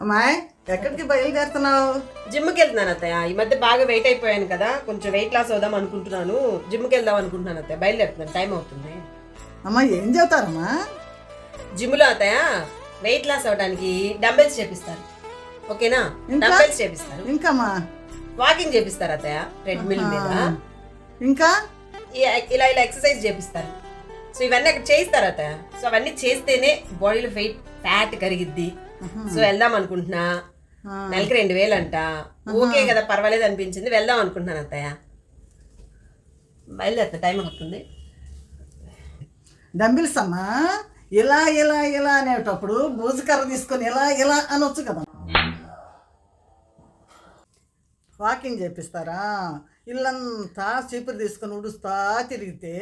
అమ్మాయి ఎక్కడికి బయలుదేరుతున్నావు? జిమ్కి వెళ్తున్నాను అత్తయ్య. ఈ మధ్య బాగా వెయిట్ అయిపోయాను కదా, కొంచెం వెయిట్ లాస్ అవుదాం అనుకుంటున్నాను. జిమ్కి వెళ్దాం అనుకుంటున్నాను అత్తయ్య. బయలుదేరుతున్నాను, టైం అవుతుంది. అమ్మా ఏం చదువుతారమ్మా? జిమ్లో అత్తయ్య వెయిట్ లాస్ అవడానికి డంబెల్స్ చేపిస్తారు. ఓకేనా? డంబెల్స్ చేపిస్తారు. ఇంకామా వాకింగ్ చేపిస్తారు అత్తయ్య, ట్రెడ్మిల్ మీద. ఇంకా ఇలా ఇలా ఎక్సర్సైజ్ చేపిస్తారు. సో ఇవన్నీ అక్కడ చేయిస్తారు అత్తయ్య. సో అవన్నీ చేస్తేనే బాడీలో ఫ్యాట్ కరిగిద్ది. సో వెళ్దాం అనుకుంటున్నా. నెలకి 2000 అంట. ఓకే కదా, పర్వాలేదు అనిపించింది, వెళ్దాం అనుకుంటున్నాను అత్తయ్య. బయలుదేరుతా, టైం అవుతుంది. డంబిల్స్ అమ్మా, ఇలా ఇలా ఇలా అనేటప్పుడు భూజకర్ర తీసుకొని ఇలా ఇలా అనొచ్చు కదా. వాకింగ్ చేపిస్తారా? ఇల్లంతా చీపురు తీసుకొని ఉడుస్తా తిరిగితే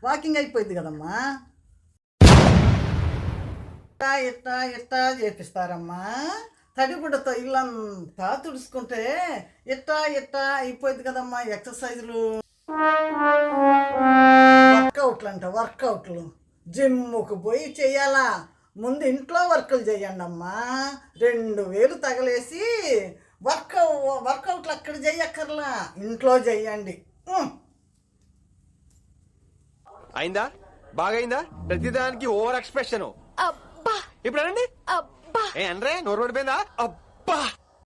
వాకింగ్ అయిపోయింది కదమ్మా. ఇట్టా ఇట్టా చేపిస్తారమ్మా. తడిగుడ్డతో ఇల్లంతా తుడుచుకుంటే ఇట్టా ఇట్టా అయిపోయింది కదమ్మా. ఎక్సర్సైజులు, వర్కౌట్లు జిమ్ముకు పోయి చేయాలా? ముందు ఇంట్లో వర్కులు చేయండి అమ్మా. 2000 తగలేసి వర్కౌట్లు అక్కడ చేయక్కర్లా, ఇంట్లో చెయ్యండి. అయిందా? బాగైందా? ప్రతిదానికి ఓవర్ ఎక్స్ప్రెషన్. ఇప్పుడు అనండి. ఏ అనరే, నోరు పడిపోయిందా? అబ్బా